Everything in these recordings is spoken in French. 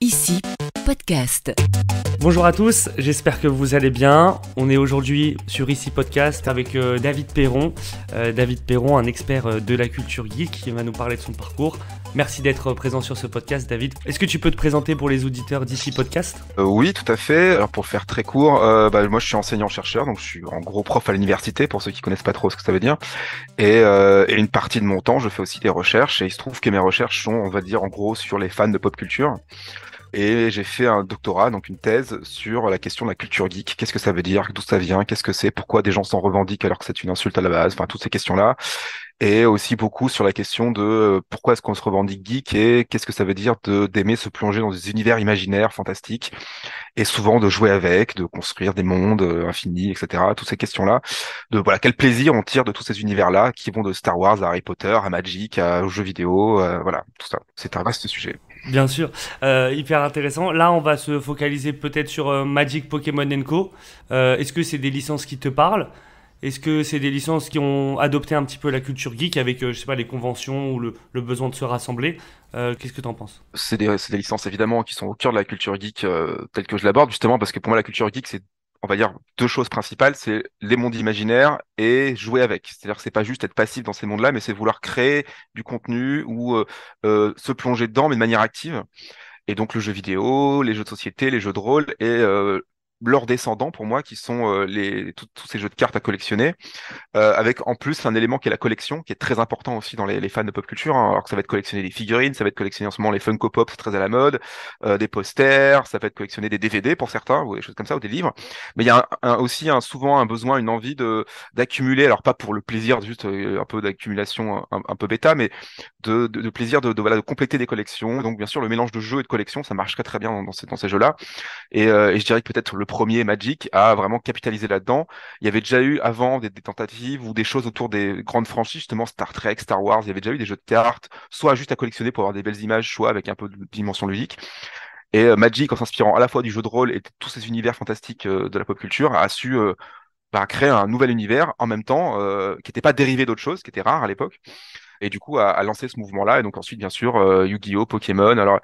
Ici, podcast. Bonjour à tous, j'espère que vous allez bien. On est aujourd'hui sur Ici Podcast avec David Perron. David Perron, un expert de la culture geek qui va nous parler de son parcours. Merci d'être présent sur ce podcast, David. Est-ce que tu peux te présenter pour les auditeurs d'Ici Podcast ? Oui, tout à fait. Alors pour faire très court, moi je suis enseignant-chercheur, donc je suis en gros prof à l'université pour ceux qui connaissent pas trop ce que ça veut dire. Et une partie de mon temps, je fais aussi des recherches et il se trouve que mes recherches sont, on va dire, en gros sur les fans de pop culture. Et j'ai fait un doctorat, donc une thèse, sur la question de la culture geek. Qu'est-ce que ça veut dire? D'où ça vient? Qu'est-ce que c'est? Pourquoi des gens s'en revendiquent alors que c'est une insulte à la base? Enfin, toutes ces questions-là. Et aussi beaucoup sur la question de pourquoi est-ce qu'on se revendique geek et qu'est-ce que ça veut dire d'aimer se plonger dans des univers imaginaires, fantastiques, et souvent de jouer avec, de construire des mondes infinis, etc. Toutes ces questions-là. De voilà, quel plaisir on tire de tous ces univers-là qui vont de Star Wars à Harry Potter, à Magic, aux jeux vidéo, voilà, tout ça. C'est un vaste sujet. Bien sûr, hyper intéressant. Là, on va se focaliser peut-être sur Magic, Pokémon Co. Est-ce que c'est des licences qui te parlent ? Est-ce que c'est des licences qui ont adopté un petit peu la culture geek avec, je sais pas, les conventions ou le besoin de se rassembler ? Qu'est-ce que tu en penses ? C'est des licences évidemment qui sont au cœur de la culture geek telle que je l'aborde, justement parce que pour moi la culture geek c'est, on va dire, deux choses principales, c'est les mondes imaginaires et jouer avec. C'est-à-dire que c'est pas juste être passif dans ces mondes-là, mais c'est vouloir créer du contenu ou se plonger dedans, mais de manière active. Et donc le jeu vidéo, les jeux de société, les jeux de rôle et leurs descendants pour moi qui sont tous ces jeux de cartes à collectionner avec en plus un élément qui est la collection, qui est très important aussi dans les fans de pop culture, hein. Alors que ça va être collectionner des figurines, ça va être collectionner en ce moment les Funko Pop, c'est très à la mode, des posters, ça va être collectionner des DVD pour certains, ou des choses comme ça, ou des livres. Mais il y a aussi souvent un besoin, une envie d'accumuler, alors pas pour le plaisir, juste un peu d'accumulation un peu bêta, mais de plaisir voilà, de compléter des collections. Donc bien sûr, le mélange de jeux et de collections, ça marche très très bien dans ces jeux-là. Et je dirais que peut-être le premier Magic a vraiment capitalisé là-dedans. Il y avait déjà eu avant des tentatives ou des choses autour des grandes franchises, justement Star Trek, Star Wars, il y avait déjà eu des jeux de cartes, soit juste à collectionner pour avoir des belles images, soit avec un peu de dimension ludique. Et Magic, en s'inspirant à la fois du jeu de rôle et de tous ces univers fantastiques de la pop culture, a su créer un nouvel univers en même temps, qui n'était pas dérivé d'autre chose, qui était rare à l'époque. Et du coup, a lancé ce mouvement-là. Et donc ensuite, bien sûr, Yu-Gi-Oh, Pokémon. Alors,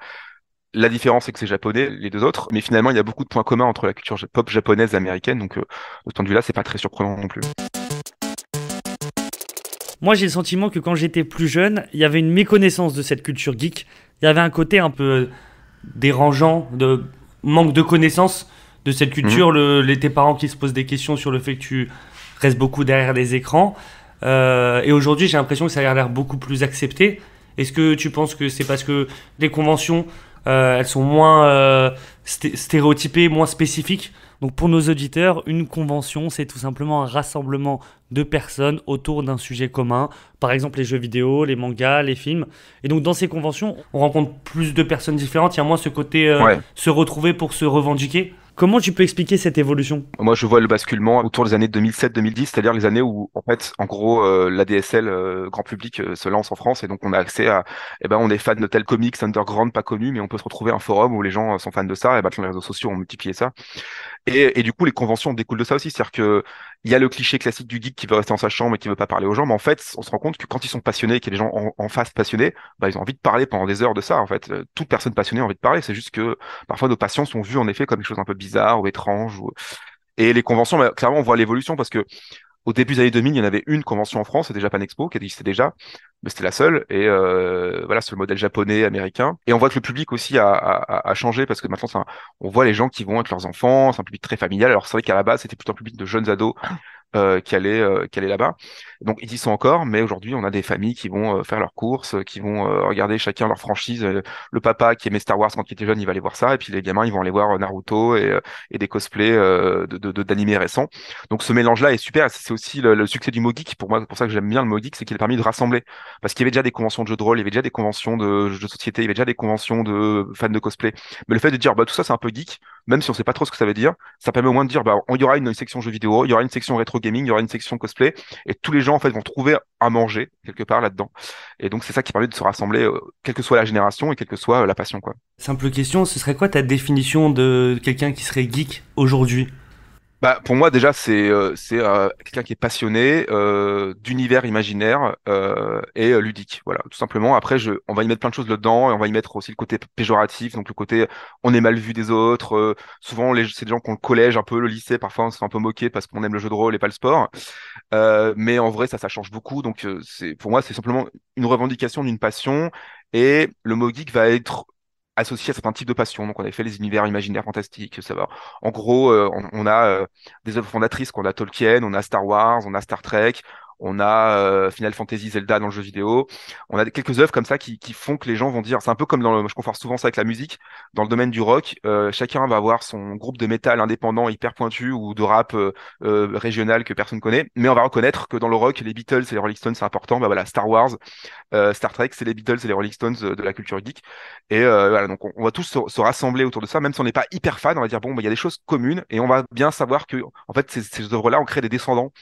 la différence, c'est que c'est japonais, les deux autres, mais finalement, il y a beaucoup de points communs entre la culture pop japonaise et américaine, donc de ce point de vue-là, c'est pas très surprenant non plus. Moi, j'ai le sentiment que quand j'étais plus jeune, il y avait une méconnaissance de cette culture geek. Il y avait un côté un peu dérangeant, de manque de connaissance de cette culture. Tes parents qui se posent des questions sur le fait que tu restes beaucoup derrière les écrans. Et aujourd'hui, j'ai l'impression que ça a l'air beaucoup plus accepté. Est-ce que tu penses que c'est parce que les conventions, elles sont moins stéréotypées, moins spécifiques ? Donc pour nos auditeurs, une convention, c'est tout simplement un rassemblement de personnes autour d'un sujet commun. Par exemple, les jeux vidéo, les mangas, les films. Et donc dans ces conventions, on rencontre plus de personnes différentes. Il y a moins ce côté se retrouver pour se revendiquer. Comment tu peux expliquer cette évolution ? Moi, je vois le basculement autour des années 2007-2010, c'est-à-dire les années où, en fait, en gros, l'ADSL grand public se lance en France et donc on a accès à, on est fan de tel comics underground pas connu, mais on peut se retrouver un forum où les gens sont fans de ça. Et les réseaux sociaux ont multiplié ça. Et du coup, les conventions découlent de ça aussi, c'est-à-dire que il y a le cliché classique du geek qui veut rester dans sa chambre et qui veut pas parler aux gens, mais en fait, on se rend compte que quand ils sont passionnés, qu'il y a des gens en face passionnés, ils ont envie de parler pendant des heures de ça. En fait, toute personne passionnée a envie de parler. C'est juste que parfois nos passions sont vues en effet comme quelque chose un peu bizarre ou étrange. Et les conventions, clairement, on voit l'évolution parce que au début des années 2000, il y en avait une convention en France, c'était Japan Expo, qui existait déjà, mais c'était la seule. Et voilà, c'est le modèle japonais, américain. Et on voit que le public aussi a changé parce que maintenant, on voit les gens qui vont avec leurs enfants, c'est un public très familial. Alors c'est vrai qu'à la base, c'était plutôt un public de jeunes ados qui allaient là-bas. Donc ils y sont encore, mais aujourd'hui, on a des familles qui vont faire leurs courses, qui vont regarder chacun leur franchise. Le papa qui aimait Star Wars quand il était jeune, il va aller voir ça, et puis les gamins, ils vont aller voir Naruto et des cosplays d'animés récents. Donc ce mélange-là est super. C'est aussi le succès du mot geek. Pour moi, c'est pour ça que j'aime bien le mot geek, c'est qu'il a permis de rassembler. Parce qu'il y avait déjà des conventions de jeux de rôle, il y avait déjà des conventions de jeux de société, il y avait déjà des conventions de fans de cosplay. Mais le fait de dire, tout ça, c'est un peu geek, même si on sait pas trop ce que ça veut dire, ça permet au moins de dire, il y aura une section jeux vidéo, il y aura une section rétro gaming, il y aura une section cosplay, et tous les gens, en fait, vont trouver à manger quelque part là-dedans. Et donc, c'est ça qui permet de se rassembler, quelle que soit la génération et quelle que soit la passion, quoi. Simple question, ce serait quoi ta définition de quelqu'un qui serait geek aujourd'hui ? Bah, pour moi, déjà, c'est quelqu'un qui est passionné d'univers imaginaire et ludique. Voilà, tout simplement. Après, on va y mettre plein de choses dedans et on va y mettre aussi le côté péjoratif, donc le côté on est mal vu des autres. Souvent, c'est des gens qui ont le collège, un peu le lycée, parfois on se fait un peu moquer parce qu'on aime le jeu de rôle et pas le sport. Mais en vrai, ça change beaucoup. Donc, pour moi, c'est simplement une revendication d'une passion et le mot geek va être associé à certains types de passions. Donc, on a fait les univers imaginaires fantastiques. Ça va. En gros, on a des œuvres fondatrices qu'on a Tolkien, on a Star Wars, on a Star Trek, on a Final Fantasy, Zelda dans le jeu vidéo. On a quelques œuvres comme ça qui font que les gens vont dire, c'est un peu comme je compare souvent ça avec la musique, dans le domaine du rock, chacun va avoir son groupe de métal indépendant hyper pointu ou de rap régional que personne connaît, mais on va reconnaître que dans le rock, les Beatles et les Rolling Stones c'est important. Bah voilà, Star Wars, Star Trek, c'est les Beatles et les Rolling Stones de la culture geek. Et voilà, donc on va tous se rassembler autour de ça, même si on n'est pas hyper fan, on va dire bon, bah, il y a des choses communes et on va bien savoir que en fait ces œuvres-là ont créé des descendants.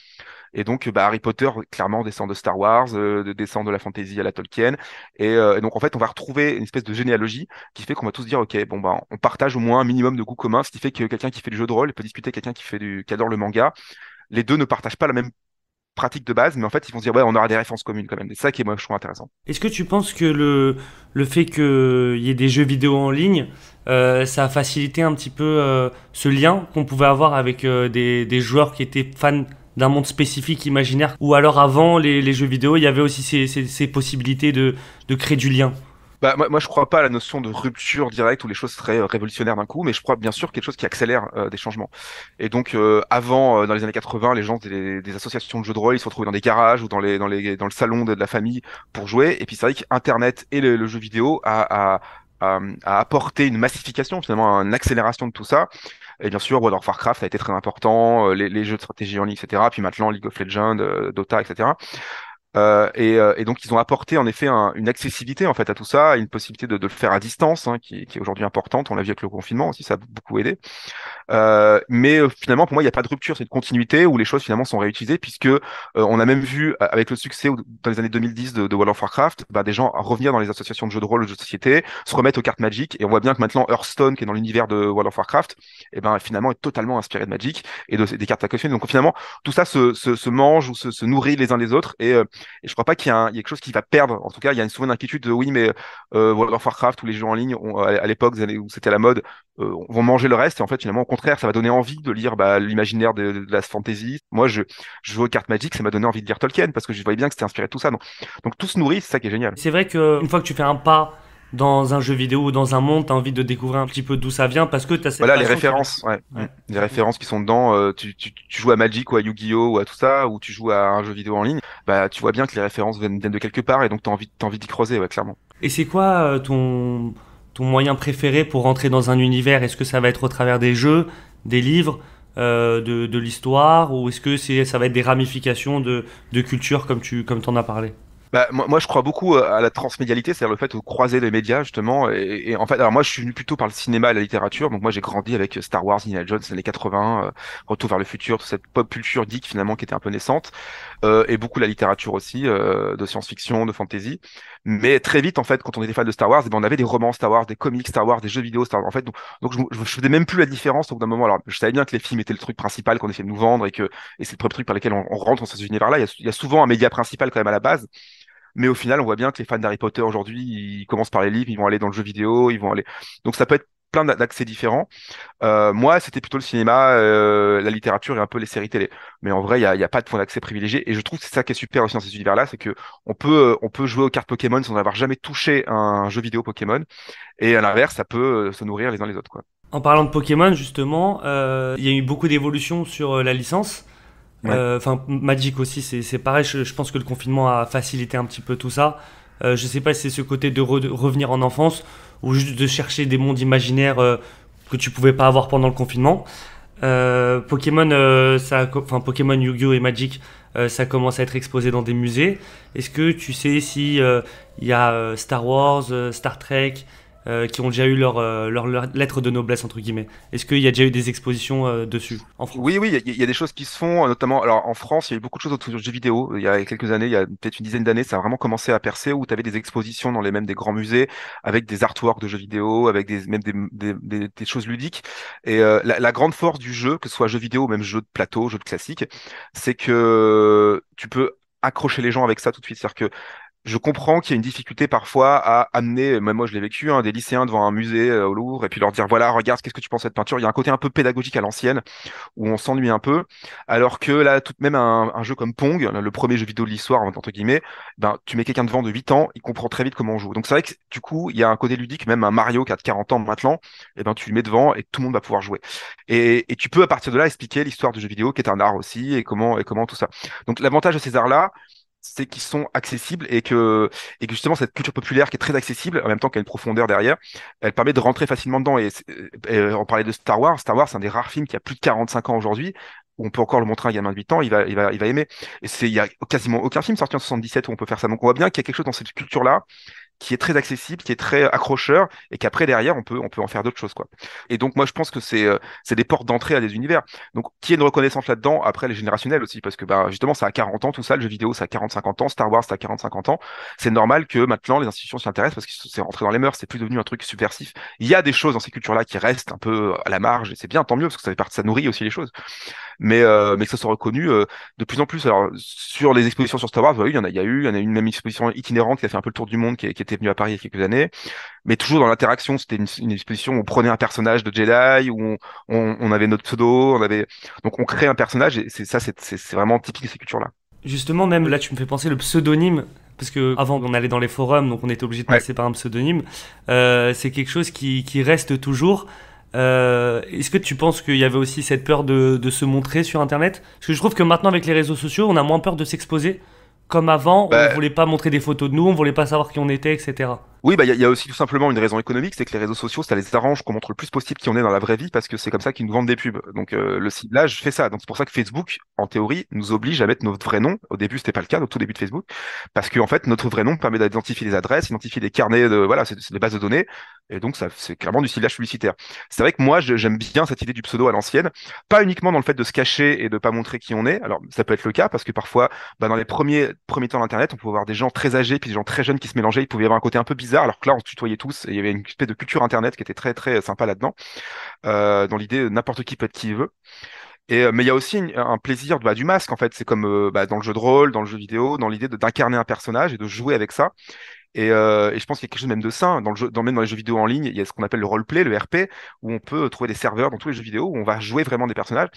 Et donc bah, Harry Potter clairement descend de Star Wars, descend de la fantasy à la Tolkien. Et donc en fait on va retrouver une espèce de généalogie qui fait qu'on va tous dire ok bon bah on partage au moins un minimum de goût commun, ce qui fait que quelqu'un qui fait du jeu de rôle peut discuter avec quelqu'un qui adore le manga. Les deux ne partagent pas la même pratique de base, mais en fait, ils vont se dire, ouais, on aura des références communes quand même. C'est ça qui est, moi, je trouve intéressant. Est-ce que tu penses que le fait qu'il y ait des jeux vidéo en ligne, ça a facilité un petit peu ce lien qu'on pouvait avoir avec des joueurs qui étaient fans d'un monde spécifique imaginaire, ou alors avant les jeux vidéo, il y avait aussi ces possibilités de créer du lien? Bah, moi, je crois pas à la notion de rupture directe où les choses seraient révolutionnaires d'un coup, mais je crois bien sûr quelque chose qui accélère des changements. Et donc, avant, dans les années 80, les gens faisaient des associations de jeux de rôle, ils se retrouvaient dans des garages ou dans le salon de la famille pour jouer. Et puis, c'est vrai qu'Internet et le jeu vidéo a apporté une massification, finalement, une accélération de tout ça. Et bien sûr, World of Warcraft a été très important, les jeux de stratégie en ligne, etc. Puis maintenant, League of Legends, Dota, etc. Et donc ils ont apporté en effet une accessibilité en fait à tout ça, une possibilité de le faire à distance, hein, qui est aujourd'hui importante. On l'a vu avec le confinement aussi, ça a beaucoup aidé. Mais finalement, pour moi, il n'y a pas de rupture, c'est une continuité où les choses finalement sont réutilisées, puisque on a même vu avec le succès dans les années 2010 de World of Warcraft, bah, des gens revenir dans les associations de jeux de rôle, de jeux de société, se remettre aux cartes Magic, et on voit bien que maintenant Hearthstone, qui est dans l'univers de World of Warcraft, et ben finalement est totalement inspiré de Magic et des cartes à collectionner. Donc finalement, tout ça se mange ou se nourrit les uns les autres, et je crois pas qu'il y ait quelque chose qui va perdre. En tout cas, il y a souvent une inquiétude de oui, mais World of Warcraft ou les jeux en ligne, à l'époque, des années où c'était la mode, vont manger le reste, et en fait finalement au contraire ça va donner envie de lire bah, l'imaginaire de la fantasy. Moi je joue aux cartes Magic, ça m'a donné envie de lire Tolkien parce que je voyais bien que c'était inspiré de tout ça, donc tout se nourrit, c'est ça qui est génial. C'est vrai qu'une fois que tu fais un pas dans un jeu vidéo ou dans un monde, tu as envie de découvrir un petit peu d'où ça vient parce que tu as cette Voilà les passion références, ouais. Ouais. Les références qui sont dedans, tu joues à Magic ou à Yu-Gi-Oh ou à tout ça, ou tu joues à un jeu vidéo en ligne, bah tu vois bien que les références viennent de quelque part et donc t'as envie d'y creuser, ouais, clairement. Et c'est quoi ton moyen préféré pour rentrer dans un univers? Est-ce que ça va être au travers des jeux, des livres, de l'histoire, ou est-ce que ça va être des ramifications de culture comme t'en as parlé? Bah, moi, je crois beaucoup à la transmédialité, c'est-à-dire le fait de croiser les médias, justement. Et en fait, alors moi, je suis venu plutôt par le cinéma et la littérature. Donc moi, j'ai grandi avec Star Wars, Indiana Jones, les années 80, Retour vers le futur, toute cette pop culture geek, finalement, qui était un peu naissante. Et beaucoup la littérature aussi, de science-fiction, de fantasy. Mais très vite, en fait, quand on était fan de Star Wars, eh ben, on avait des romans Star Wars, des comics Star Wars, des jeux vidéo Star Wars. En fait, donc je faisais même plus la différence au bout d'un moment. Alors, je savais bien que les films étaient le truc principal qu'on essayait de nous vendre et c'est le premier truc par lequel on rentre dans ces univers-là. Il y a souvent un média principal quand même à la base. Mais au final, on voit bien que les fans d'Harry Potter aujourd'hui, ils commencent par les livres, ils vont aller dans le jeu vidéo, ils vont aller. Donc ça peut être plein d'accès différents. Moi, c'était plutôt le cinéma, la littérature et un peu les séries télé. Mais en vrai, il y a pas de point d'accès privilégié. Et je trouve que c'est ça qui est super aussi dans ces univers-là, c'est que on peut jouer aux cartes Pokémon sans avoir jamais touché un jeu vidéo Pokémon. Et à l'inverse, ça peut se nourrir les uns les autres, quoi. En parlant de Pokémon, justement, il y a eu beaucoup d'évolutions sur la licence. Ouais. Enfin, Magic aussi, c'est pareil. Je pense que le confinement a facilité un petit peu tout ça. Je sais pas si c'est ce côté de revenir en enfance ou juste de chercher des mondes imaginaires que tu pouvais pas avoir pendant le confinement. Pokémon, enfin Pokémon, Yu-Gi-Oh et Magic, ça commence à être exposé dans des musées. Est-ce que tu sais si il y a Star Wars, Star Trek qui ont déjà eu leur lettre de noblesse, entre guillemets. Est-ce qu'il y a déjà eu des expositions dessus en France? Oui, oui, il y a des choses qui se font, notamment, alors en France, il y a eu beaucoup de choses autour du jeu vidéo. Il y a quelques années, il y a peut-être une dizaine d'années, ça a vraiment commencé à percer où tu avais des expositions dans les mêmes des grands musées avec des artworks de jeux vidéo, avec même des choses ludiques. Et la grande force du jeu, que ce soit jeu vidéo ou même jeu de plateau, jeu de classique, c'est que tu peux accrocher les gens avec ça tout de suite. C'est-à-dire que je comprends qu'il y a une difficulté parfois à amener, même moi je l'ai vécu, hein, des lycéens devant un musée au Louvre et puis leur dire voilà, regarde, qu'est-ce que tu penses de cette peinture. Il y a un côté un peu pédagogique à l'ancienne où on s'ennuie un peu, alors que là, tout de même un jeu comme Pong, le premier jeu vidéo de l'histoire, entre guillemets, ben, tu mets quelqu'un devant de 8 ans, il comprend très vite comment on joue. Donc c'est vrai que du coup, il y a un côté ludique, même un Mario qui a 40 ans maintenant, et ben, tu le mets devant et tout le monde va pouvoir jouer. Et tu peux à partir de là expliquer l'histoire du jeu vidéo, qui est un art aussi, et comment tout ça. Donc l'avantage de ces arts-là, c'est qu'ils sont accessibles et que justement cette culture populaire qui est très accessible, en même temps qu'il y a une profondeur derrière, elle permet de rentrer facilement dedans. Et on parlait de Star Wars. Star Wars, c'est un des rares films qui a plus de 45 ans aujourd'hui, où on peut encore le montrer à un gamin de 8 ans, il va aimer. Et il y a quasiment aucun film sorti en 77 où on peut faire ça. Donc on voit bien qu'il y a quelque chose dans cette culture-là qui est très accessible, qui est très accrocheur, et qu'après derrière on peut en faire d'autres choses quoi. Et donc moi je pense que c'est des portes d'entrée à des univers. Donc qui est une reconnaissance là-dedans, après les générationnels aussi, parce que bah justement ça a 40 ans tout ça, le jeu vidéo ça a 40-50 ans, Star Wars ça a 40-50 ans. C'est normal que maintenant les institutions s'y intéressent parce que c'est rentré dans les mœurs, c'est plus devenu un truc subversif. Il y a des choses dans ces cultures-là qui restent un peu à la marge, et c'est bien, tant mieux, parce que ça fait partie, ça nourrit aussi les choses. Mais que ça soit reconnu de plus en plus. Alors, sur les expositions sur Star Wars, bah oui, il y en a eu une même exposition itinérante qui a fait un peu le tour du monde, qui était venue à Paris il y a quelques années, mais toujours dans l'interaction. C'était une exposition où on prenait un personnage de Jedi, où on avait notre pseudo, donc on crée un personnage, et c'est vraiment typique de ces cultures-là. Justement, même là, tu me fais penser le pseudonyme. Parce que avant on allait dans les forums, donc on était obligé de Ouais. passer par un pseudonyme. C'est quelque chose qui reste toujours. Est-ce que tu penses qu'il y avait aussi cette peur de se montrer sur Internet? Parce que je trouve que maintenant avec les réseaux sociaux, on a moins peur de s'exposer. Comme avant, on Bah, voulait pas montrer des photos de nous, on voulait pas savoir qui on était, etc. Oui, bah, il y a aussi tout simplement une raison économique, c'est que les réseaux sociaux, ça les arrange qu'on montre le plus possible qui on est dans la vraie vie, parce que c'est comme ça qu'ils nous vendent des pubs. Donc le ciblage fait ça. Donc c'est pour ça que Facebook, en théorie, nous oblige à mettre notre vrai nom. Au début, c'était pas le cas, au tout début de Facebook, parce qu'en fait, notre vrai nom permet d'identifier les adresses, identifier des carnets voilà, c'est des bases de données, et donc ça, c'est clairement du ciblage publicitaire. C'est vrai que moi, j'aime bien cette idée du pseudo à l'ancienne, pas uniquement dans le fait de se cacher et de pas montrer qui on est. Alors ça peut être le cas, parce que parfois, bah, dans les premiers temps d'Internet, on pouvait voir des gens très âgés puis des gens très jeunes qui se mélangeaient. Il pouvait y avoir un côté un peu bizarre, alors que là, on se tutoyait tous, et il y avait une espèce de culture Internet qui était très très sympa là-dedans, dans l'idée n'importe qui peut être qui il veut. Mais il y a aussi un plaisir du masque en fait. C'est comme bah, dans le jeu de rôle, dans le jeu vidéo, dans l'idée d'incarner un personnage et de jouer avec ça. Et je pense qu'il y a quelque chose même de sain dans le jeu, même dans les jeux vidéo en ligne. Il y a ce qu'on appelle le roleplay, le RP, où on peut trouver des serveurs dans tous les jeux vidéo où on va jouer vraiment des personnages.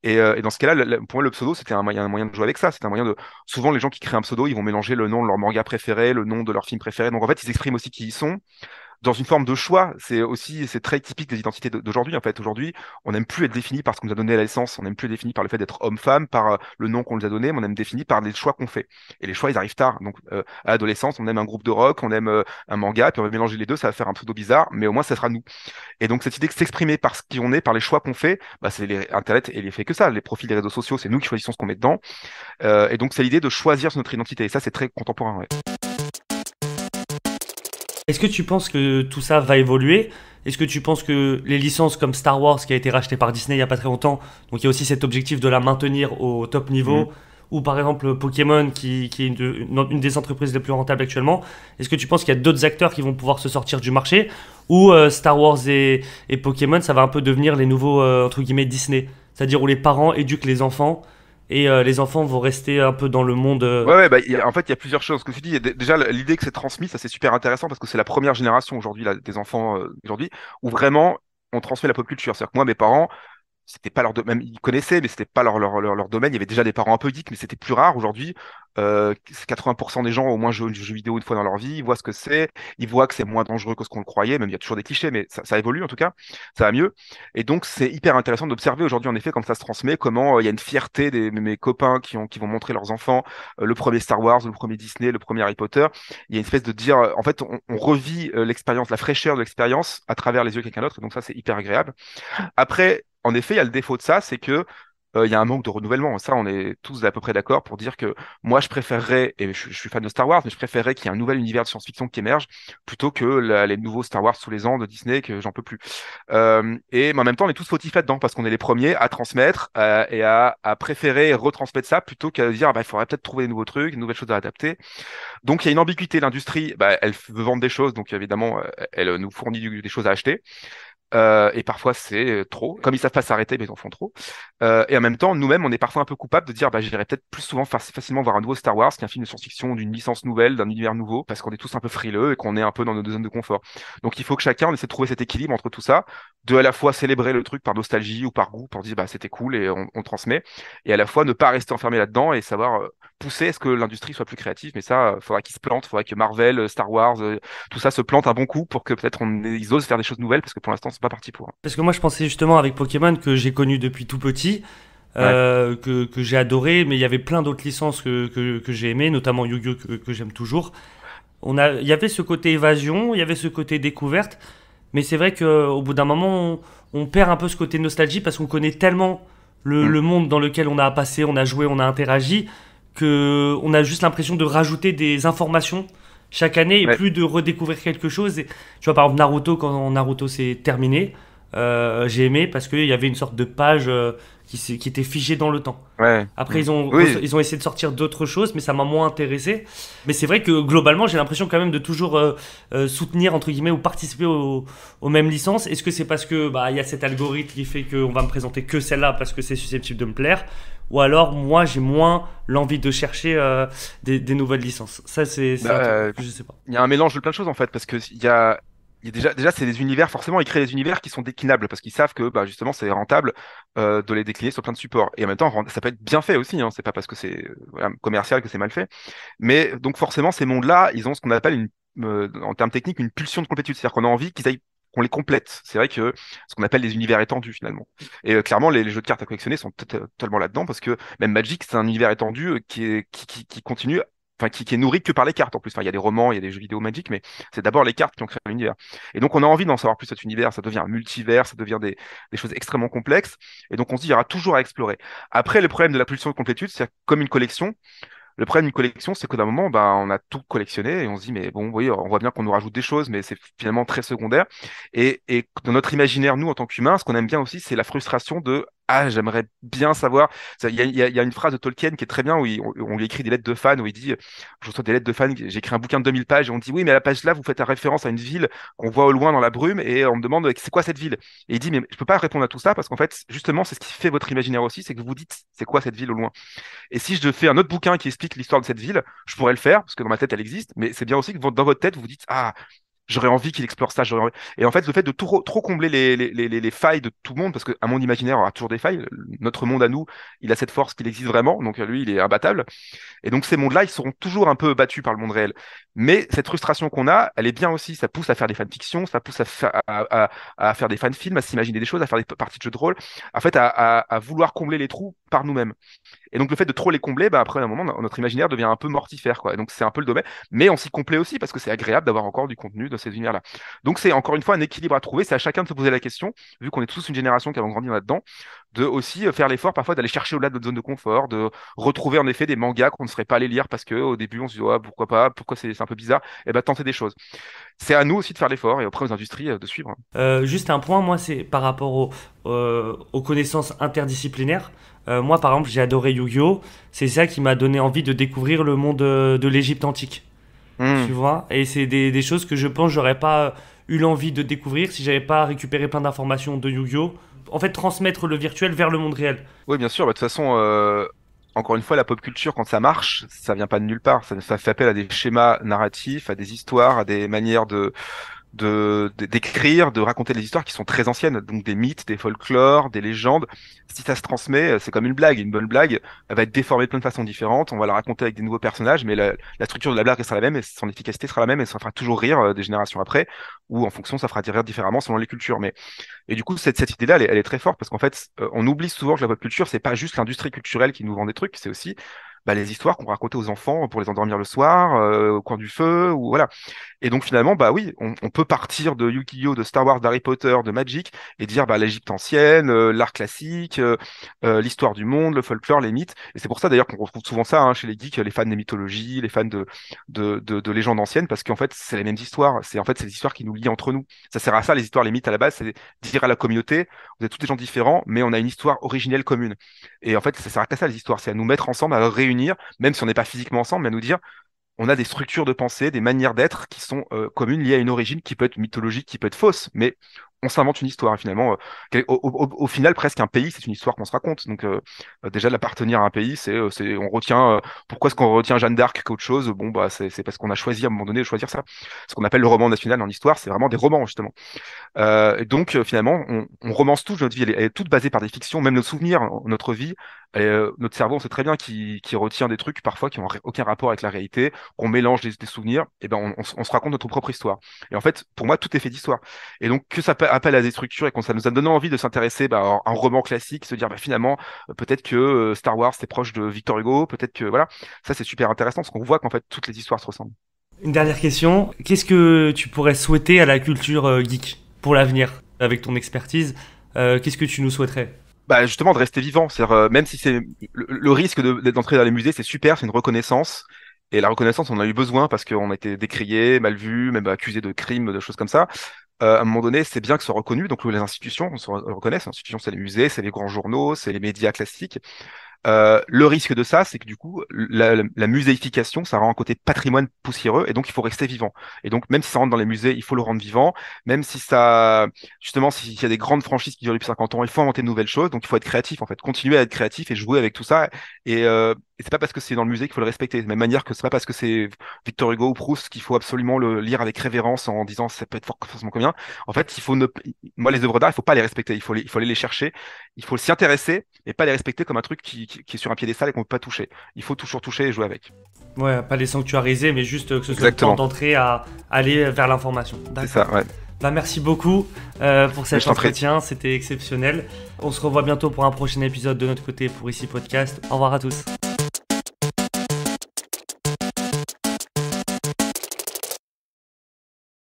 Et dans ce cas-là, pour moi, le pseudo, c'était un moyen de jouer avec ça. C'était un moyen de. Souvent, les gens qui créent un pseudo, ils vont mélanger le nom de leur manga préféré, le nom de leur film préféré. Donc, en fait, ils expriment aussi qui ils sont dans une forme de choix. C'est très typique des identités d'aujourd'hui. En fait, aujourd'hui, on n'aime plus être défini par ce qu'on nous a donné à la naissance. On n'aime plus être défini par le fait d'être homme-femme, par le nom qu'on nous a donné, mais on aime défini par les choix qu'on fait. Et les choix, ils arrivent tard. Donc, à l'adolescence, on aime un groupe de rock, on aime un manga, puis on va mélanger les deux, ça va faire un pseudo bizarre, mais au moins, ça sera nous. Et donc, cette idée de s'exprimer par ce qui on est, par les choix qu'on fait, bah, Internet, et il fait que ça. Les profils des réseaux sociaux, c'est nous qui choisissons ce qu'on met dedans. Et donc, c'est l'idée de choisir notre identité. Et ça, c'est très contemporain. Ouais. Est-ce que tu penses que tout ça va évoluer? Est-ce que tu penses que les licences comme Star Wars, qui a été racheté par Disney il n'y a pas très longtemps, donc il y a aussi cet objectif de la maintenir au top Mhm. niveau, ou par exemple Pokémon, qui est une des entreprises les plus rentables actuellement, est-ce que tu penses qu'il y a d'autres acteurs qui vont pouvoir se sortir du marché, ou Star Wars et Pokémon, ça va un peu devenir les nouveaux, entre guillemets, Disney? C'est-à-dire où les parents éduquent les enfants, et les enfants vont rester un peu dans le monde... Ouais, ouais, bah, en fait, il y a plusieurs choses. Ce que tu dis, déjà, l'idée que c'est transmis, ça c'est super intéressant parce que c'est la première génération aujourd'hui, là, des enfants aujourd'hui, où vraiment on transmet la pop culture. C'est-à-dire que moi, mes parents, c'était pas même ils connaissaient, mais c'était pas leur domaine. Il y avait déjà des parents un peu geeks, mais c'était plus rare aujourd'hui. 80% des gens ont au moins joué aux jeux vidéo une fois dans leur vie, ils voient ce que c'est, ils voient que c'est moins dangereux que ce qu'on le croyait, même il y a toujours des clichés, mais ça évolue en tout cas, ça va mieux. Et donc c'est hyper intéressant d'observer aujourd'hui en effet comme ça se transmet, comment il y a une fierté des mes copains qui vont montrer leurs enfants le premier Star Wars, le premier Disney, le premier Harry Potter. Il y a une espèce de dire, en fait, on revit l'expérience, la fraîcheur de l'expérience à travers les yeux de quelqu'un d'autre, et donc ça c'est hyper agréable. Après, en effet, il y a le défaut de ça, c'est que il y a un manque de renouvellement. Ça, on est tous à peu près d'accord pour dire que moi, je préférerais, et je suis fan de Star Wars, mais je préférerais qu'il y ait un nouvel univers de science-fiction qui émerge plutôt que les nouveaux Star Wars tous les ans de Disney que j'en peux plus. Mais en même temps, on est tous fautifs là-dedans parce qu'on est les premiers à transmettre et à préférer retransmettre ça plutôt qu'à dire ah, bah, il faudrait peut-être trouver des nouveaux trucs, de nouvelles choses à adapter. Donc il y a une ambiguïté. L'industrie, bah, elle veut vendre des choses, donc évidemment, elle nous fournit des choses à acheter. Et parfois c'est trop. Comme ils savent pas s'arrêter, mais ils en font trop. Et en même temps, nous-mêmes, on est parfois un peu coupables de dire, bah, j'irais peut-être plus souvent facilement voir un nouveau Star Wars qu'un film de science-fiction, d'une licence nouvelle, d'un univers nouveau, parce qu'on est tous un peu frileux et qu'on est un peu dans nos zones de confort. Donc il faut que chacun on essaie de trouver cet équilibre entre tout ça, de à la fois célébrer le truc par nostalgie ou par goût, pour dire, bah, c'était cool et on transmet, et à la fois ne pas rester enfermé là-dedans et savoir pousser à ce que l'industrie soit plus créative. Mais ça, faudra qu'ils se plantent, faudra que Marvel, Star Wars, tout ça se plante un bon coup pour que peut-être ils osent faire des choses nouvelles, parce que pour l'instant, c'est pas parti pour. Parce que moi, je pensais justement avec Pokémon que j'ai connu depuis tout petit, Ouais. que j'ai adoré, mais il y avait plein d'autres licences que j'ai aimées, notamment Yu-Gi-Oh! Que j'aime toujours. Il y avait ce côté évasion, il y avait ce côté découverte, mais c'est vrai qu'au bout d'un moment, on perd un peu ce côté nostalgie parce qu'on connaît tellement Mm. le monde dans lequel on a passé, on a joué, on a interagi, qu'on a juste l'impression de rajouter des informations chaque année et Ouais. plus de redécouvrir quelque chose. Et, tu vois, par exemple, Naruto, quand Naruto s'est terminé, j'ai aimé parce qu'il y avait une sorte de page qui était figée dans le temps. Ouais. Après, Mm. Oui. ils ont essayé de sortir d'autres choses, mais ça m'a moins intéressé. Mais c'est vrai que globalement, j'ai l'impression quand même de toujours soutenir, entre guillemets, ou participer aux mêmes licences. Est-ce que c'est parce que bah, y a cet algorithme qui fait qu'on va me présenter que celle-là parce que c'est susceptible de me plaire? Ou alors, moi, j'ai moins l'envie de chercher des nouvelles licences. Ça, c'est Bah, un truc que je sais pas. il y a un mélange de plein de choses en fait, parce que il y a déjà c'est des univers, forcément, ils créent des univers qui sont déclinables, parce qu'ils savent que bah, justement c'est rentable de les décliner sur plein de supports. Et en même temps, ça peut être bien fait aussi, hein, c'est pas parce que c'est voilà, commercial que c'est mal fait. Mais donc forcément, ces mondes-là, ils ont ce qu'on appelle en termes techniques une pulsion de complétude, c'est-à-dire qu'on a envie qu'on les complète. C'est vrai que ce qu'on appelle les univers étendus finalement. Et clairement, les jeux de cartes à collectionner sont totalement là-dedans, parce que même Magic, c'est un univers étendu qui continue, enfin qui est nourri que par les cartes en plus. Enfin, il y a des romans, il y a des jeux vidéo Magic, mais c'est d'abord les cartes qui ont créé l'univers. Et donc on a envie d'en savoir plus sur cet univers, ça devient un multivers, ça devient des choses extrêmement complexes, et donc on se dit il y aura toujours à explorer. Après, le problème de la pulsion de complétude, c'est comme une collection. Le problème d'une collection, c'est que d'un moment, bah, on a tout collectionné et on se dit, mais bon, oui, on voit bien qu'on nous rajoute des choses, mais c'est finalement très secondaire. Et dans notre imaginaire, nous, en tant qu'humains, ce qu'on aime bien aussi, c'est la frustration de ah, j'aimerais bien savoir. Il y a une phrase de Tolkien qui est très bien où on lui écrit des lettres de fans où il dit, je reçois des lettres de fans, j'ai écrit un bouquin de 2000 pages et on dit, oui, mais à la page là, vous faites référence à une ville qu'on voit au loin dans la brume et on me demande, c'est quoi cette ville? Et il dit, mais je peux pas répondre à tout ça parce qu'en fait, justement, c'est ce qui fait votre imaginaire aussi, c'est que vous vous dites, c'est quoi cette ville au loin? Et si je fais un autre bouquin qui explique l'histoire de cette ville, je pourrais le faire, parce que dans ma tête, elle existe, mais c'est bien aussi que dans votre tête, vous vous dites, ah, j'aurais envie qu'il explore ça. Et en fait, le fait de trop combler les failles de tout le monde, parce qu'un monde imaginaire aura toujours des failles, notre monde à nous, il a cette force qu'il existe vraiment, donc lui, il est imbattable. Et donc ces mondes-là, ils seront toujours un peu battus par le monde réel. Mais cette frustration qu'on a, elle est bien aussi, ça pousse à faire des fanfictions, ça pousse à faire des fanfilms, à s'imaginer des choses, à faire des parties de jeux de rôle, en fait, à vouloir combler les trous par nous-mêmes. Et donc le fait de trop les combler, bah, après un moment, notre imaginaire devient un peu mortifère, quoi. Et donc c'est un peu le domaine, mais on s'y complaît aussi parce que c'est agréable d'avoir encore du contenu dans ces univers-là. Donc c'est encore une fois un équilibre à trouver, c'est à chacun de se poser la question, vu qu'on est tous une génération qui avons grandi là-dedans, de aussi faire l'effort parfois d'aller chercher au-delà de notre zone de confort, de retrouver en effet des mangas qu'on ne serait pas allé lire parce que au début on se dit ouais, pourquoi pas, pourquoi c'est un peu bizarre, et ben tenter des choses. C'est à nous aussi de faire l'effort et après aux industries de suivre. Juste un point, moi, c'est par rapport aux connaissances interdisciplinaires. Moi, par exemple, j'ai adoré Yu-Gi-Oh! C'est ça qui m'a donné envie de découvrir le monde de l'Égypte antique. Tu Hmm. vois? Et c'est des choses que je pense que j'aurais pas eu l'envie de découvrir si j'avais pas récupéré plein d'informations de Yu-Gi-Oh! En fait, transmettre le virtuel vers le monde réel. Oui, bien sûr, bah, de toute façon, encore une fois, la pop culture, quand ça marche, ça vient pas de nulle part. Ça fait appel à des schémas narratifs, à des histoires, à des manières d'écrire, de raconter des histoires qui sont très anciennes, donc des mythes, des folklores, des légendes. Si ça se transmet, c'est comme une blague. Une bonne blague, elle va être déformée de plein de façons différentes. On va la raconter avec des nouveaux personnages, mais la structure de la blague restera la même et son efficacité sera la même et ça fera toujours rire des générations après, ou en fonction, ça fera rire différemment selon les cultures. Mais et du coup, cette idée-là, elle est très forte parce qu'en fait, on oublie souvent que la pop culture, c'est pas juste l'industrie culturelle qui nous vend des trucs, c'est aussi les histoires qu'on racontait aux enfants pour les endormir le soir, au coin du feu, ou voilà. Et donc finalement, bah oui, on peut partir de Yu-Gi-Oh, de Star Wars, d'Harry Potter, de Magic, et dire bah, l'Égypte ancienne, l'art classique, l'histoire du monde, le folklore, les mythes. Et c'est pour ça d'ailleurs qu'on retrouve souvent ça chez les geeks, les fans des mythologies, les fans de légendes anciennes, parce qu'en fait, c'est les mêmes histoires. C'est des histoires qui nous lient entre nous. Ça sert à ça, les histoires, les mythes à la base, c'est dire à la communauté, vous êtes tous des gens différents, mais on a une histoire originelle commune. Et en fait, ça sert à ça, les histoires, c'est à nous mettre ensemble, à réunir, même si on n'est pas physiquement ensemble, mais à nous dire on a des structures de pensée, des manières d'être qui sont communes, liées à une origine qui peut être mythologique, qui peut être fausse, mais on s'invente une histoire. Et finalement, au final, presque un pays, c'est une histoire qu'on se raconte. Donc déjà, d'appartenir à un pays, on retient. Pourquoi est-ce qu'on retient Jeanne d'Arc qu'autre chose? Bon, bah, c'est parce qu'on a choisi à un moment donné de choisir ça. Ce qu'on appelle le roman national en histoire, c'est vraiment des romans justement. Et donc, finalement, on romance toute notre vie. Elle est toute basée par des fictions, même nos souvenirs, notre vie. Notre cerveau, on sait très bien qu'il retient des trucs parfois qui n'ont aucun rapport avec la réalité, qu'on mélange des souvenirs, et ben on se raconte notre propre histoire. Et en fait, pour moi, tout est fait d'histoire. Et donc, que ça appelle à des structures et que ça nous a donné envie de s'intéresser à un roman classique, se dire finalement, peut-être que Star Wars, c'est proche de Victor Hugo, peut-être que voilà, ça c'est super intéressant parce qu'on voit qu'en fait, toutes les histoires se ressemblent. Une dernière question. Qu'est-ce que tu pourrais souhaiter à la culture geek pour l'avenir, avec ton expertise? Qu'est-ce que tu nous souhaiterais? Bah justement de rester vivant, c'est-à-dire même si c'est le risque d'entrer dans les musées, c'est super, c'est une reconnaissance. Et la reconnaissance, on en a eu besoin parce qu'on a été décrié, mal vu, même accusé de crimes, de choses comme ça. À un moment donné, c'est bien que ce soit reconnu. Donc les institutions se reconnaissent. Les institutions, c'est les musées, c'est les grands journaux, c'est les médias classiques. Le risque de ça, c'est que du coup, la muséification, ça rend un côté patrimoine poussiéreux, et donc il faut rester vivant. Et donc, même si ça rentre dans les musées, il faut le rendre vivant. Même si ça, justement, s'il y a des grandes franchises qui durent depuis 50 ans, il faut inventer de nouvelles choses. Donc, il faut être créatif, en fait, continuer à être créatif et jouer avec tout ça. Et c'est pas parce que c'est dans le musée qu'il faut le respecter. De la même manière que c'est pas parce que c'est Victor Hugo ou Proust qu'il faut absolument le lire avec révérence en disant ça peut être forcément combien. En fait, moi, les œuvres d'art, il faut pas les respecter. Il faut aller les chercher. Il faut s'y intéresser et pas les respecter comme un truc qui est sur un piédestal et qu'on peut pas toucher. Il faut toujours toucher et jouer avec. Ouais, pas les sanctuariser, mais juste que ce soit le Exactement. temps d'entrée à aller vers l'information. C'est ça, ouais. Bah, merci beaucoup pour cet entretien, c'était exceptionnel. On se revoit bientôt pour un prochain épisode de notre côté pour Ici Podcast. Au revoir à tous.